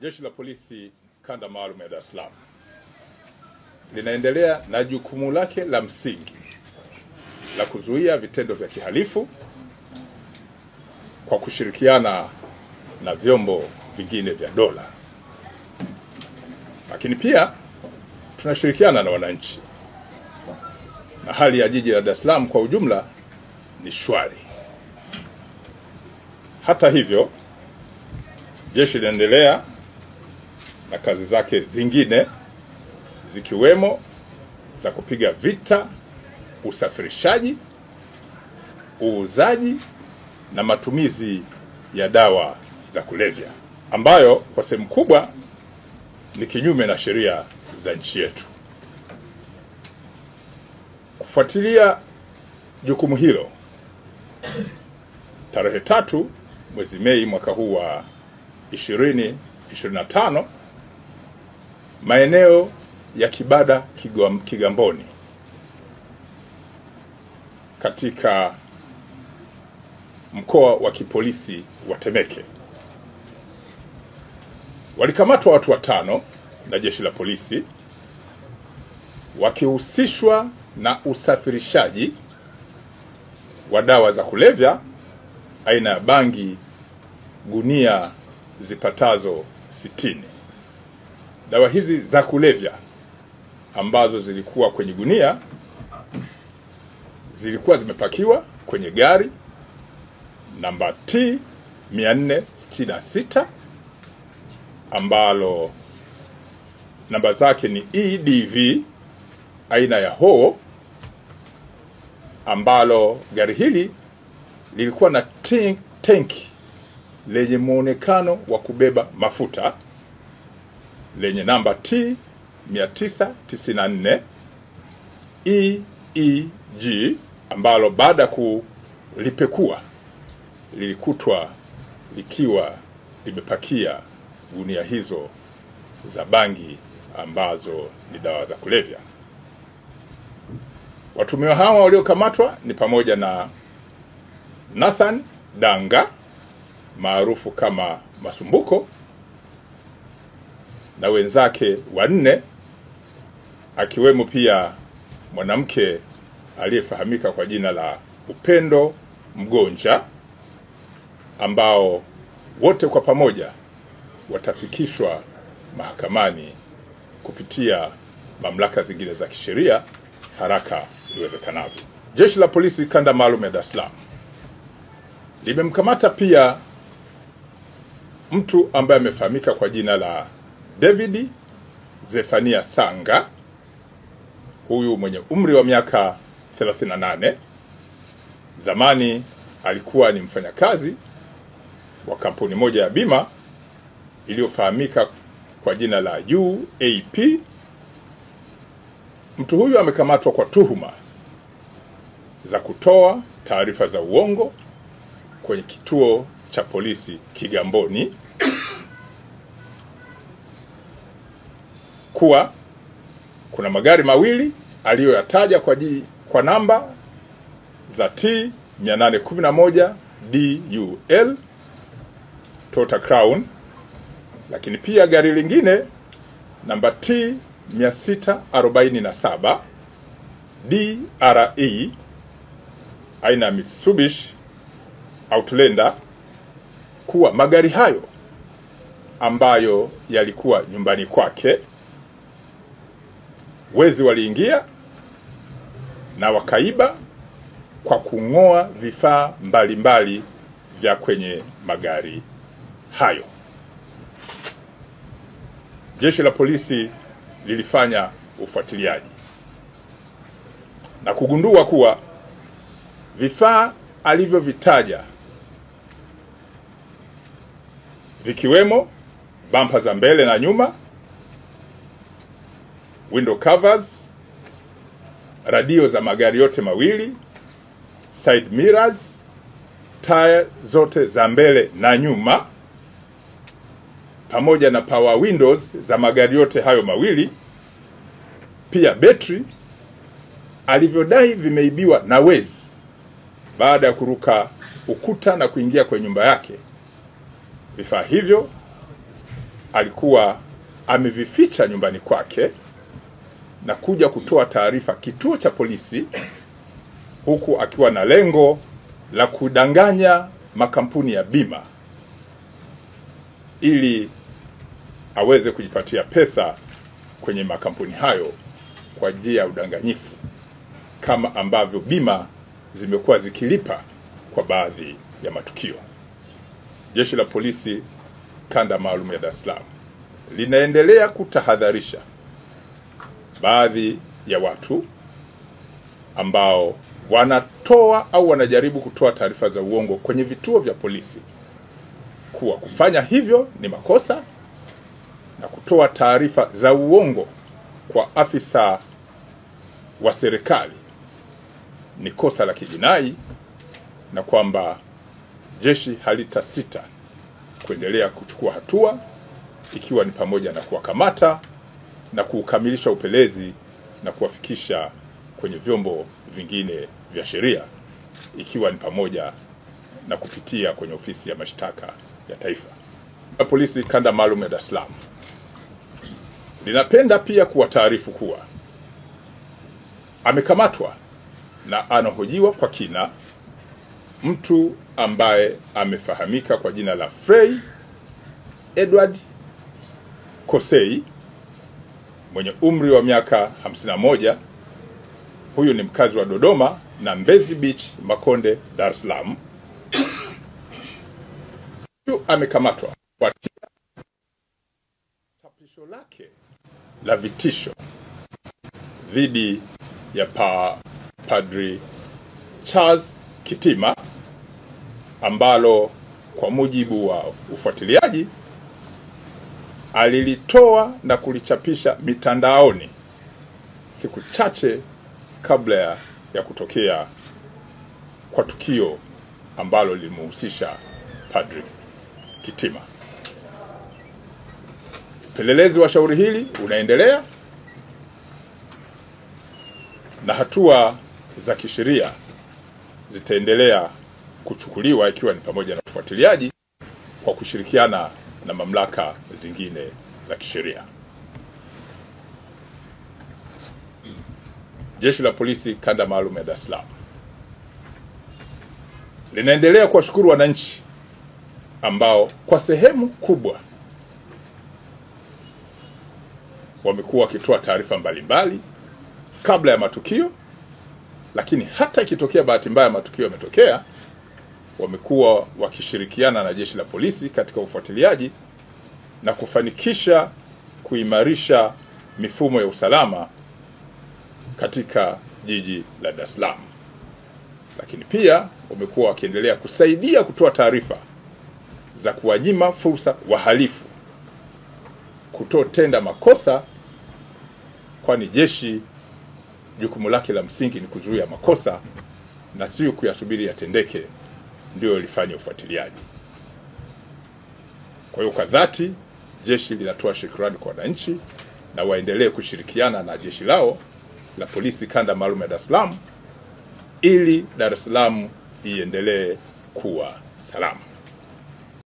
Jeshi la Polisi Kanda Maalum ya Dar es Salaam linaendelea na jukumu lake la msingi la kuzuia vitendo vya kihalifu kwa kushirikiana na vyombo vingine vya dola. Lakini pia tunashirikiana na wananchi, na hali ya jiji la Dar es Salaam kwa ujumla ni shwari. Hata hivyo, jeshi linaendelea na kazi zake zingine zikiwemo za kupiga vita usafirishaji, uuzaji na matumizi ya dawa za kulevya ambayo kwa sehemu kubwa ni kinyume na sheria za nchi yetu. Kufuatilia jukumu hilo, tarehe 3 mwezi Mei mwaka huu wa 2025, maeneo ya Kibada Kigamboni katika mkoa wa kipolisi wa Temeke walikamatwa watu 5 na jeshi la polisi wakihusishwa na usafirishaji wa dawa za kulevya aina ya bangi gunia zipatazo 60. Dawa hizi za kulevya ambazo zilikuwa kwenye gunia zilikuwa zimepakiwa kwenye gari namba T 466 ambalo namba zake ni EDV aina ya HO, ambalo gari hili lilikuwa na tanki lenye muonekano wa kubeba mafuta lenye namba T 994 EEG, ambalo baada kulipekua lilikutwa likiwa limepakia gunia hizo za bangi ambazo ni dawa za kulevya. Watuhumiwa hawa waliokamatwa ni pamoja na Nathan Danga maarufu kama Masumbuko na wenzake 4, akiwemo pia mwanamke aliyefahamika kwa jina la Upendo Mgonja, ambao wote kwa pamoja watafikishwa mahakamani kupitia mamlaka zingine za kisheria haraka iwezekanavyo. Jeshi la Polisi Kanda Maalum ya Dar es Salaam limemkamata pia mtu ambaye amefahamika kwa jina la David Zefania Sanga, huyu mwenye umri wa miaka 38. Zamani alikuwa ni mfanyakazi wa kampuni moja ya bima iliyofahamika kwa jina la UAP. Mtu huyu amekamatwa kwa tuhuma za kutoa taarifa za uongo kwenye kituo cha polisi Kigamboni kuwa kuna magari mawili aliyoyataja kwa namba za T 811 DUL Toyota Crown, lakini pia gari lingine namba T 647 DRE aina ya Mitsubishi Outlander, kuwa magari hayo ambayo yalikuwa nyumbani kwake, wezi waliingia na wakaiba kwa kung'oa vifaa mbalimbali vya kwenye magari hayo. Jeshi la polisi lilifanya ufuatiliaji na kugundua kuwa vifaa alivyovitaja vikiwemo bumper za mbele na nyuma, window covers, radio za magari yote mawili, side mirrors, tire zote za mbele na nyuma, pamoja na power windows za magari yote hayo mawili, pia betri alivyodai vimeibiwa na wezi baada ya kuruka ukuta na kuingia kwenye nyumba yake. Vifaa hivyo alikuwa amevificha nyumbani kwake na kuja kutoa taarifa kituo cha polisi, huku akiwa na lengo la kudanganya makampuni ya bima ili aweze kujipatia pesa kwenye makampuni hayo kwa njia ya udanganyifu, kama ambavyo bima zimekuwa zikilipa kwa baadhi ya matukio. Jeshi la Polisi Kanda Maalum ya Dar es Salaam linaendelea kutahadharisha baadhi ya watu ambao wanatoa au wanajaribu kutoa taarifa za uongo kwenye vituo vya polisi kuwa kufanya hivyo ni makosa, na kutoa taarifa za uongo kwa afisa wa serikali ni kosa la kijinai, na kwamba jeshi halitasita kuendelea kuchukua hatua, ikiwa ni pamoja na kuwakamata na kukamilisha upelezi na kuwafikisha kwenye vyombo vingine vya sheria, ikiwa ni pamoja na kupitia kwenye ofisi ya mashtaka ya taifa. Polisi Kanda Maalum ya Dar es Salaam linapenda pia kuwataarifu kuwa amekamatwa na anahojiwa kwa kina mtu ambaye amefahamika kwa jina la Frey Edward Kosei mwenye umri wa miaka 51. Huyu ni mkazi wa Dodoma na Mbezi Beach, Makonde, Dar es Salaam. Huyu amekamatwa kwa chapisho lake la vitisho dhidi ya Padri Charles Kitima, ambalo kwa mujibu wa ufuatiliaji alilitoa na kulichapisha mitandaoni siku chache kabla ya kutokea kwa tukio ambalo lilimhusisha Padri Kitima. Upelelezi wa shauri hili unaendelea na hatua za kisheria zitaendelea kuchukuliwa, ikiwa ni pamoja na ufuatiliaji kwa kushirikiana na mamlaka zingine za kisheria. Jeshi la Polisi Kanda Maalum ya Dar es Salaam linaendelea kuwashukuru wananchi ambao kwa sehemu kubwa wamekuwa wakitoa taarifa mbalimbali kabla ya matukio, lakini hata ikitokea bahati mbaya matukio yametokea, wamekuwa wakishirikiana na jeshi la polisi katika ufuatiliaji na kufanikisha kuimarisha mifumo ya usalama katika jiji la Dar es Salaam. Lakini pia wamekuwa wakiendelea kusaidia kutoa taarifa za kuwanyima fursa wahalifu kutotenda makosa, kwani jeshi jukumu lake la msingi ni kuzuia makosa na sio kuyasubiri yatendeke ndio lifanye ufuatiliaji. Kwa hiyo kwa dhati jeshi linatoa shukrani kwa wananchi na waendelee kushirikiana na jeshi lao la Polisi Kanda Maalum ya Dar es Salaam ili Dar es Salaam iendelee kuwa salama.